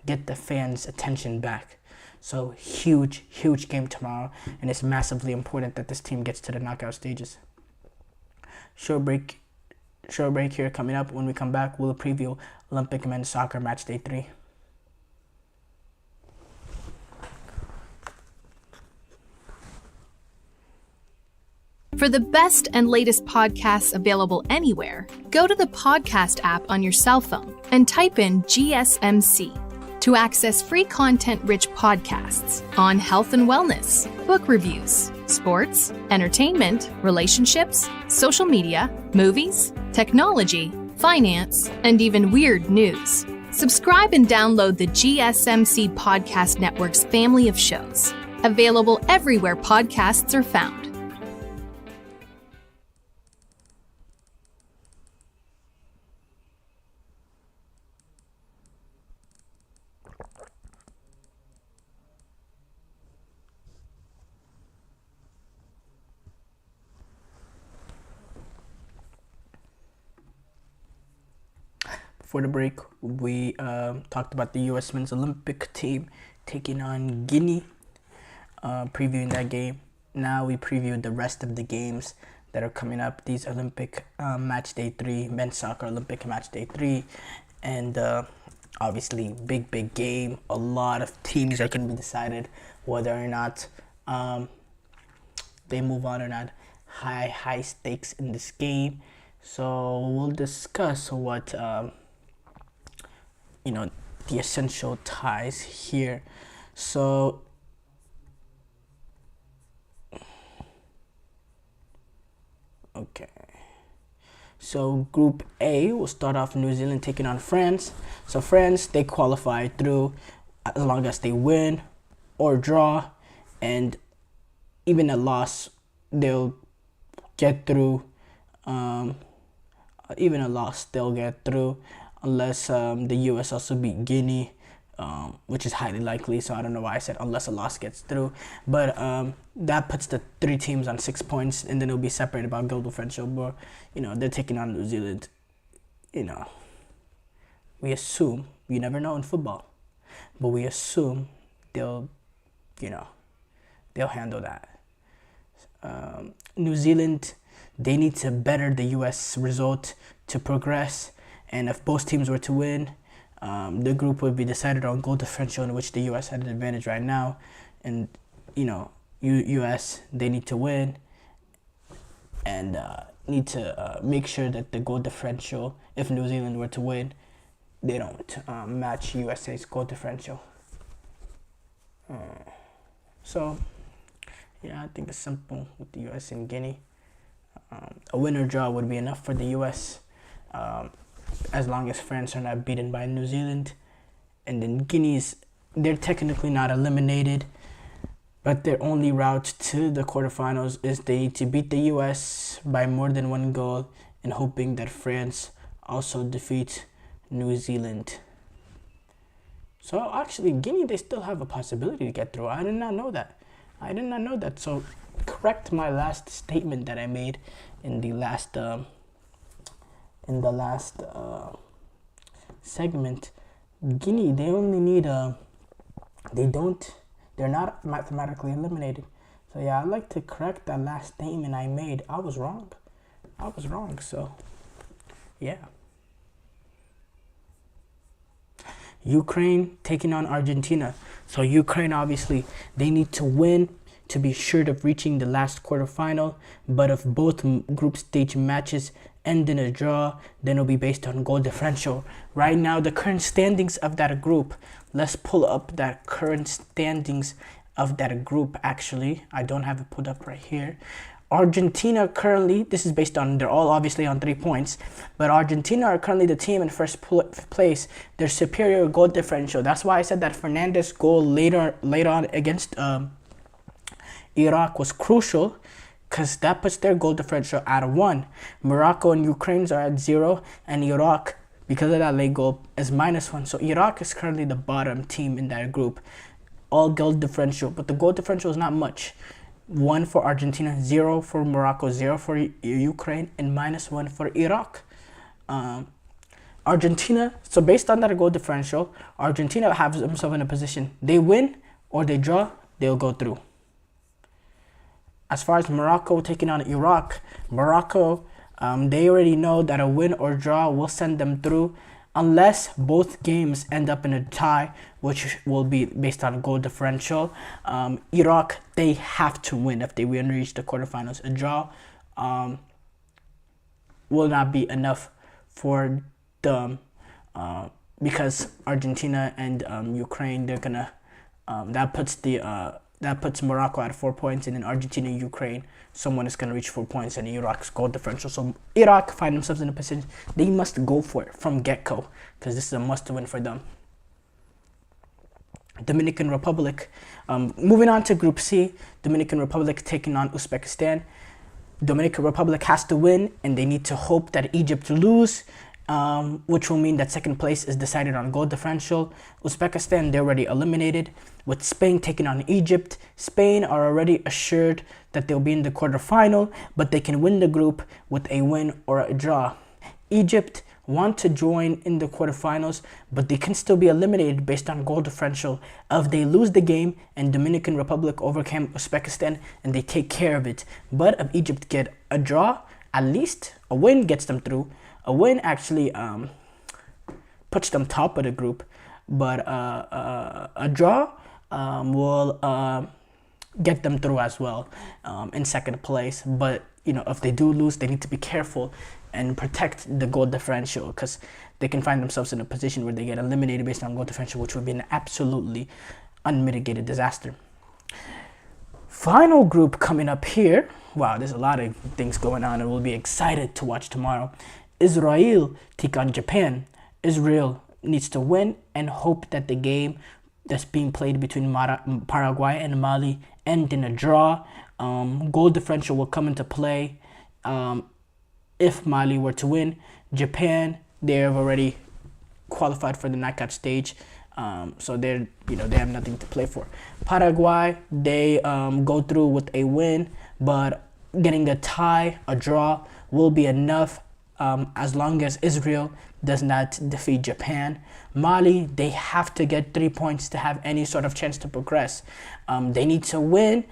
get the fans' attention back. So huge game tomorrow, and it's massively important that this team gets to the knockout stages. Short break here coming up. When we come back, we'll preview Olympic men's soccer match day 3. For the best and latest podcasts available anywhere, go to the podcast app on your cell phone and type in GSMC to access free content-rich podcasts on health and wellness, book reviews, sports, entertainment, relationships, social media, movies, technology, finance, and even weird news. Subscribe and download the GSMC Podcast Network's family of shows, available everywhere podcasts are found. Before the break, we talked about the U.S. men's Olympic team taking on Guinea, previewing that game. Now we preview the rest of the games that are coming up. These Olympic match day 3, men's soccer Olympic match day 3, and obviously big game. A lot of teams are going to be decided whether or not they move on or not. High stakes in this game. So we'll discuss what the essential ties here. So okay, so Group A will start off New Zealand taking on France. So France, they qualify through as long as they win or draw, and even a loss, they'll get through. Even a loss, they'll get through, unless the U.S. also beat Guinea, which is highly likely. So I don't know why I said unless a loss gets through. But that puts the 3 teams on 6 points, and then it'll be separated by goal differential. But they're taking on New Zealand. We assume, you never know in football, but we assume they'll handle that. New Zealand, they need to better the U.S. result to progress, and if both teams were to win, the group would be decided on goal differential, in which the U.S. had an advantage right now. And U.S., they need to win and need to make sure that the goal differential, if New Zealand were to win, they don't match USA's goal differential. So yeah, I think it's simple with the U.S. and Guinea. A win or draw would be enough for the U.S. As long as France are not beaten by New Zealand. And then Guinea's, they're technically not eliminated, but their only route to the quarterfinals is they need to beat the U.S. by more than 1 goal, and hoping that France also defeats New Zealand. So actually, Guinea, they still have a possibility to get through. I did not know that. So correct my last statement that I made in the last in the last segment, Guinea, they only need they're not mathematically eliminated. So yeah, I'd like to correct that last statement I made. I was wrong. So yeah. Ukraine taking on Argentina. So Ukraine, obviously, they need to win to be sure of reaching the last quarterfinal. But if both group stage matches end in a draw, then it'll be based on goal differential. Right now, the current standings of that group. Let's pull up that current standings of that group. Actually, I don't have it pulled up right here. Argentina currently, this is based on, they're all obviously on 3 points, but Argentina are currently the team in first place. Their superior goal differential. That's why I said that Fernandez goal later on against Iraq was crucial, because that puts their goal differential at 1. Morocco and Ukraine's are at 0, and Iraq, because of that late goal, is -1. So Iraq is currently the bottom team in that group. All goal differential, but the goal differential is not much. 1 for Argentina, 0 for Morocco, 0 for Ukraine, and -1 for Iraq. Argentina, so based on that goal differential, Argentina has themselves in a position. They win or they draw, they'll go through. As far as Morocco taking on Iraq, Morocco, they already know that a win or draw will send them through, unless both games end up in a tie, which will be based on goal differential. Iraq, they have to win if they will reach the quarterfinals. A draw will not be enough for them, because Argentina and Ukraine, they're gonna that puts Morocco at 4 points, and in Argentina and Ukraine, someone is going to reach 4 points, and Iraq's goal differential. So Iraq find themselves in a position they must go for it from get-go, because this is a must-win for them. Dominican Republic, moving on to Group C, Dominican Republic taking on Uzbekistan. Dominican Republic has to win, and they need to hope that Egypt lose, which will mean that second place is decided on goal differential. Uzbekistan, they're already eliminated. With Spain taking on Egypt, Spain are already assured that they'll be in the quarterfinal, but they can win the group with a win or a draw. Egypt want to join in the quarterfinals, but they can still be eliminated based on goal differential. If they lose the game and Dominican Republic overcame Uzbekistan and they take care of it. But if Egypt get a draw, at least a win gets them through. A win actually puts them top of the group, but a draw will get them through as well in second place. But if they do lose, they need to be careful and protect the goal differential, because they can find themselves in a position where they get eliminated based on goal differential, which would be an absolutely unmitigated disaster. Final group coming up here. Wow, there's a lot of things going on, and we'll be excited to watch tomorrow. Israel take on Japan. Israel needs to win and hope that the game that's being played between Paraguay and Mali end in a draw. Goal differential will come into play if Mali were to win. Japan, they have already qualified for the knockout stage, so they have nothing to play for. Paraguay, they go through with a win, but getting a tie, a draw will be enough. As long as Israel does not defeat Japan. Mali, they have to get 3 points to have any sort of chance to progress. They need to win,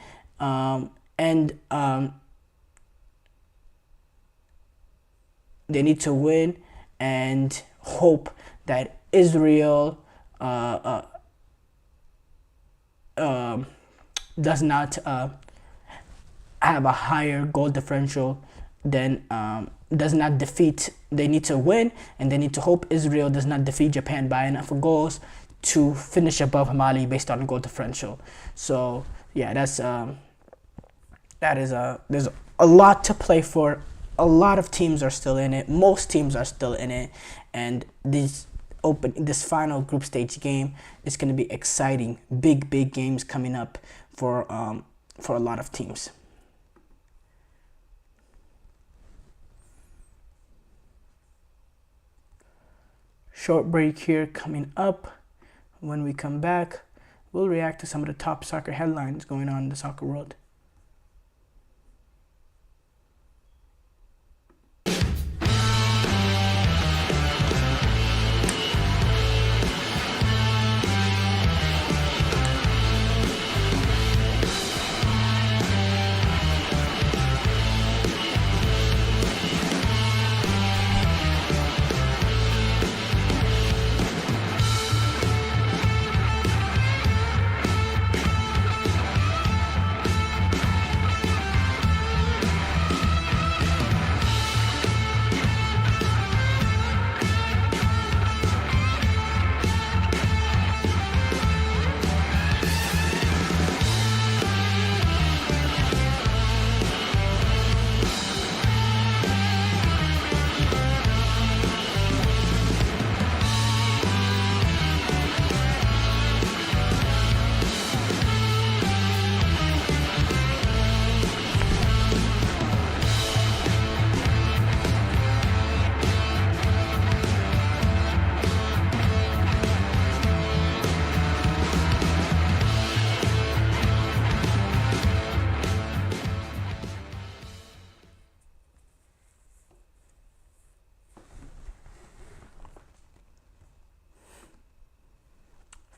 they need to win and hope that Israel does not have a higher goal differential than does not defeat. They need to win, and they need to hope Israel does not defeat Japan by enough goals to finish above Mali based on goal differential. So yeah, there's a lot to play for. A lot of teams are still in it. Most teams are still in it, and this final group stage game is going to be exciting. Big games coming up for a lot of teams. Short break here coming up. When we come back, we'll react to some of the top soccer headlines going on in the soccer world.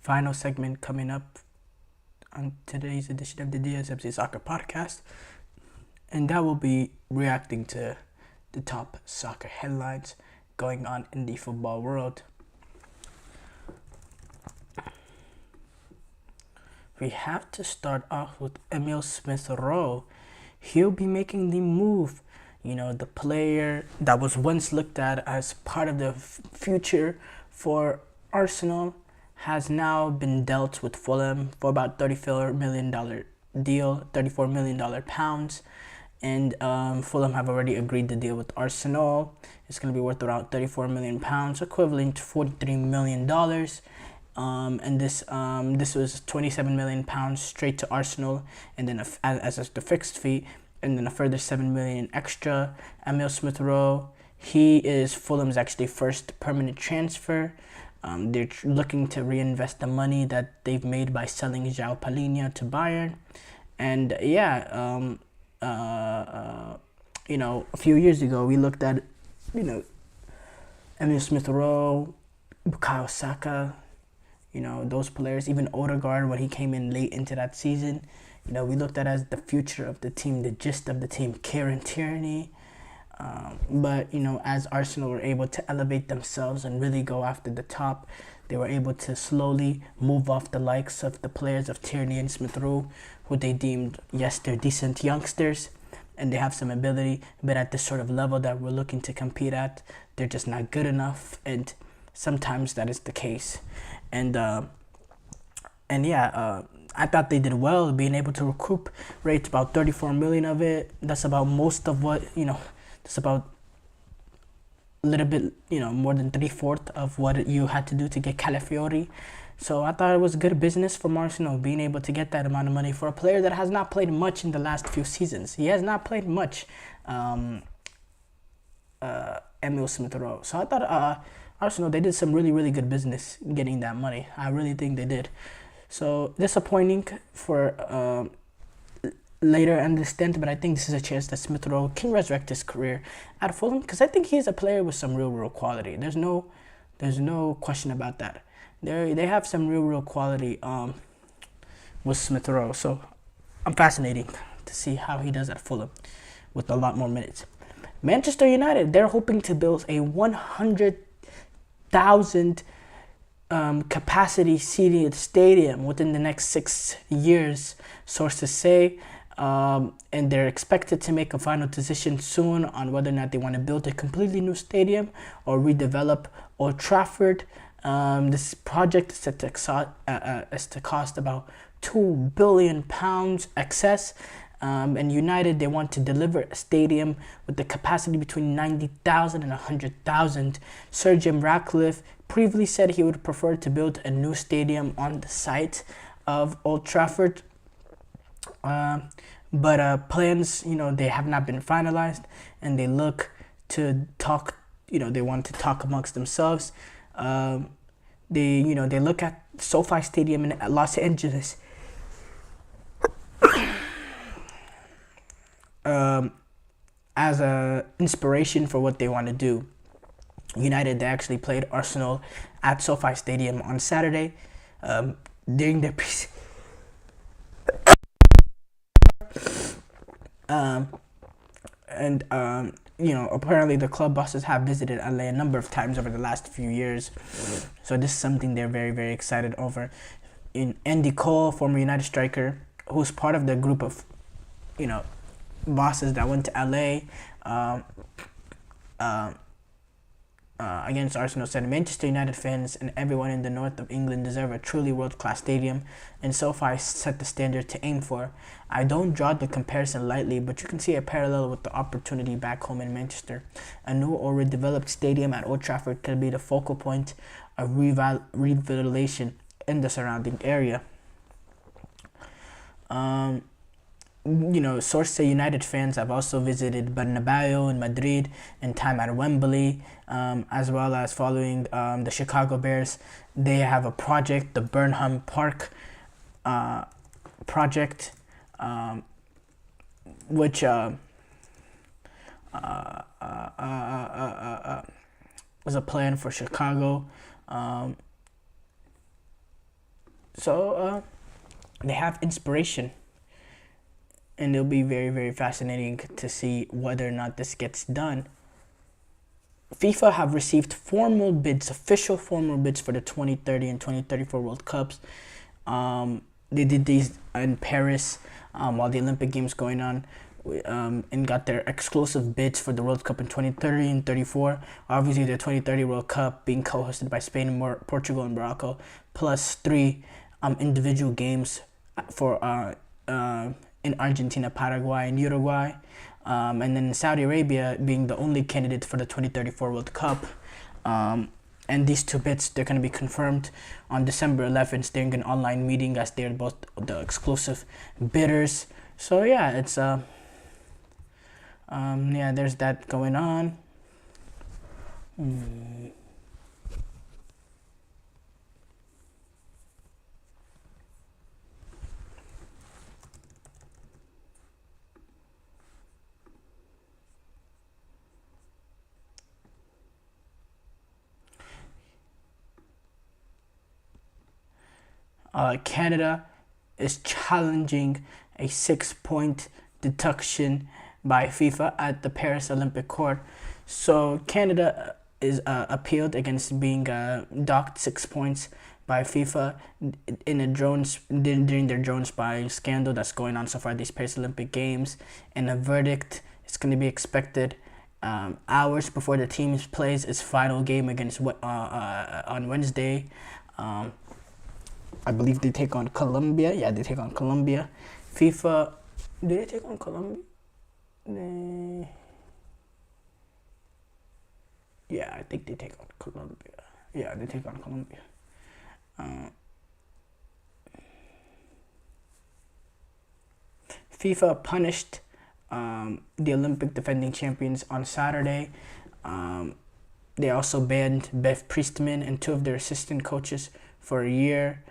final segment coming up on today's edition of the GSMC Soccer Podcast, and that will be reacting to the top soccer headlines going on in the football world. We have to start off with Emil Smith-Rowe. He'll be making the move. The player that was once looked at as part of the future for Arsenal has now been dealt with Fulham for about $34 million deal, $34 million pounds. And Fulham have already agreed to deal with Arsenal. It's going to be worth around £34 million, equivalent to $43 million. And this was £27 million straight to Arsenal, and then as the fixed fee, and then a further $7 million extra. Emil Smith-Rowe, he is Fulham's actually first permanent transfer. They're looking to reinvest the money that they've made by selling João Palhinha to Bayern, and a few years ago we looked at Emil Smith-Rowe, Bukayo Saka. Those players, even Odegaard when he came in late into that season, we looked at as the future of the team, the gist of the team, Kieran Tierney. But as Arsenal were able to elevate themselves and really go after the top, they were able to slowly move off the likes of the players of Tierney and Smith-Rowe, who they deemed, yes, they're decent youngsters and they have some ability, but at the sort of level that we're looking to compete at, they're just not good enough, and sometimes that is the case. I thought they did well, being able to recuperate about 34 million of it. That's about most of what, that's about a little bit, more than 3/4 of what you had to do to get Calafiori. So I thought it was good business from Arsenal, being able to get that amount of money for a player that has not played much in the last few seasons. He has not played much, Emil Smith-Rowe. So I thought Arsenal, they did some really, really good business getting that money. I really think they did. So disappointing for later in the stint, but I think this is a chance that Smith-Rowe can resurrect his career at Fulham, because I think he's a player with some real quality. There's no question about that. They have some real quality with Smith-Rowe. So I'm fascinating to see how he does at Fulham with a lot more minutes. Manchester United, they're hoping to build a 100,000 capacity seated stadium within the next 6 years, sources say, and they're expected to make a final decision soon on whether or not they want to build a completely new stadium or redevelop Old Trafford. This project is set to cost about £2 billion excess. And United, they want to deliver a stadium with the capacity between 90,000 and 100,000. Sir Jim Ratcliffe previously said he would prefer to build a new stadium on the site of Old Trafford. But plans, they have not been finalized, and they look to talk, they want to talk amongst themselves. They look at SoFi Stadium in Los Angeles as a inspiration for what they want to do. United, they actually played Arsenal at SoFi Stadium on Saturday during their apparently the club bosses have visited LA a number of times over the last few years. So this is something they're very excited over. Andy Cole, former United striker, who's part of the group of, bosses that went to LA against Arsenal, said Manchester United fans and everyone in the north of England deserve a truly world-class stadium, and SoFi set the standard to aim for. I don't draw the comparison lightly, but you can see a parallel with the opportunity back home in Manchester. A new or redeveloped stadium at Old Trafford could be the focal point of revitalization in the surrounding area. Sources say United fans have also visited Bernabeu in Madrid and time at Wembley, as well as following the Chicago Bears. They have a project, the Burnham Park project, which was a plan for Chicago. So they have inspiration, and it'll be very, very fascinating to see whether or not this gets done. FIFA have received official formal bids for the 2030 and 2034 World Cups. They did these in Paris while the Olympic Games going on, and got their exclusive bids for the World Cup in 2030 and 34. Obviously, the 2030 World Cup being co-hosted by Spain and Portugal and Morocco, plus 3 individual games for in Argentina, Paraguay, and Uruguay. And then Saudi Arabia being the only candidate for the 2034 World Cup. And these 2 bids, they're going to be confirmed on December 11th during an online meeting, as they're both the exclusive bidders. So yeah, it's there's that going on. Canada is challenging a 6-point deduction by FIFA at the Paris Olympic Court. So Canada is appealed against being docked 6 points by FIFA during their drone spying scandal that's going on so far these Paris Olympic Games. And a verdict is going to be expected hours before the team plays its final game against on Wednesday. I believe they take on Colombia. Yeah, they take on Colombia. FIFA, do they take on Colombia? Yeah, I think they take on Colombia. Yeah, they take on Colombia. FIFA punished the Olympic defending champions on Saturday. They also banned Bev Priestman and 2 of their assistant coaches for a year.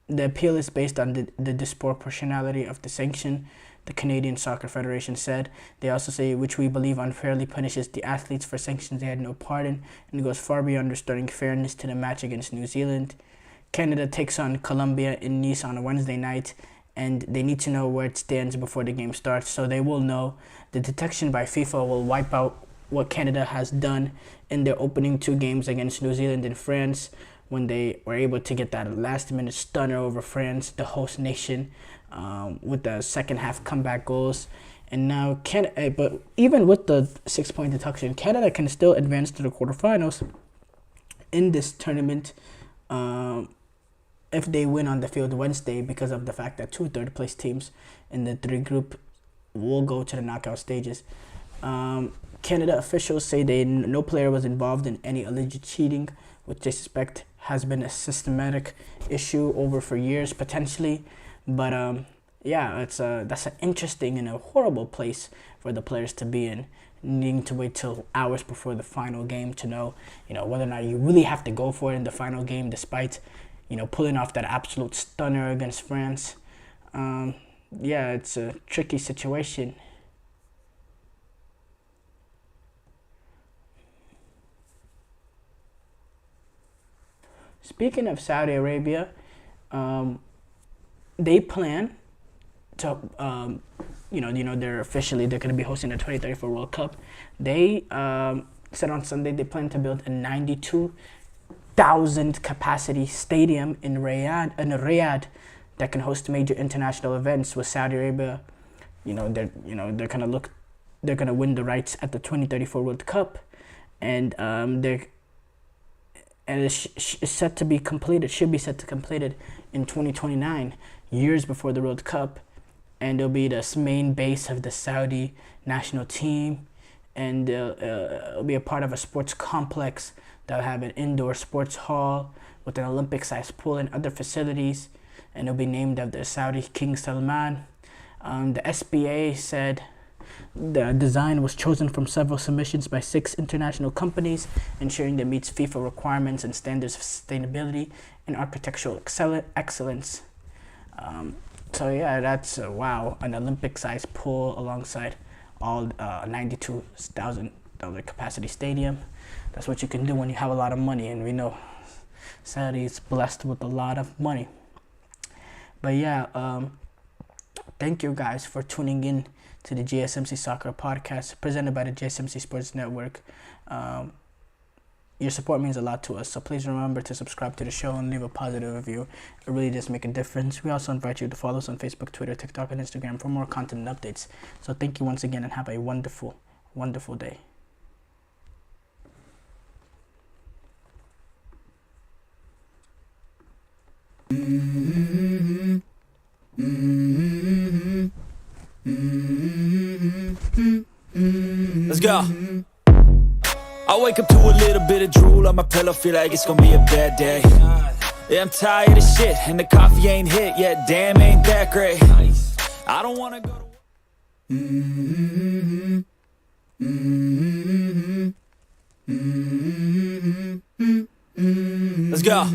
The appeal is based on the disproportionality of the sanction, the Canadian Soccer Federation said. They also say, which we believe unfairly punishes the athletes for sanctions they had no part in, and goes far beyond restoring fairness to the match against New Zealand. Canada takes on Colombia in Nice on a Wednesday night, and they need to know where it stands before the game starts, so they will know. The detection by FIFA will wipe out what Canada has done in their opening 2 games against New Zealand and France, when they were able to get that last-minute stunner over France, the host nation, with the second half comeback goals. And now, but even with the 6-point deduction, Canada can still advance to the quarterfinals in this tournament if they win on the field Wednesday, because of the fact that 2 third-place teams in the 3 group will go to the knockout stages. Canada officials say no player was involved in any alleged cheating, which they suspect has been a systematic issue over for years, potentially. But that's an interesting and a horrible place for the players to be in, needing to wait till hours before the final game to know, whether or not you really have to go for it in the final game, despite, pulling off that absolute stunner against France. It's a tricky situation. Speaking of Saudi Arabia, they plan to, they're going to be hosting the 2034 World Cup. They said on Sunday they plan to build a 92,000 capacity stadium in Riyadh that can host major international events. With Saudi Arabia, they're gonna win the rights at the 2034 World Cup, and it's set to be completed. Should be set to completed in 2029, years before the World Cup, and it'll be the main base of the Saudi national team, and it'll be a part of a sports complex that'll have an indoor sports hall with an Olympic-sized pool and other facilities, and it'll be named after Saudi King Salman. The SBA said the design was chosen from several submissions by 6 international companies, ensuring that it meets FIFA requirements and standards of sustainability and architectural excellence. That's an Olympic-sized pool alongside all 92,000 capacity stadium. That's what you can do when you have a lot of money, and we know Saudi is blessed with a lot of money. But yeah, thank you guys for tuning in to the GSMC Soccer Podcast presented by the GSMC Sports Network. Your support means a lot to us, so please remember to subscribe to the show and leave a positive review. It really does make a difference. We also invite you to follow us on Facebook, Twitter, TikTok, and Instagram for more content and updates. So thank you once again, and have a wonderful, wonderful day. Let's go. I wake up to a little bit of drool on my pillow, feel like it's gonna be a bad day. Yeah, I'm tired of shit, and the coffee ain't hit yet, damn, ain't that great. I don't wanna go to Let's go.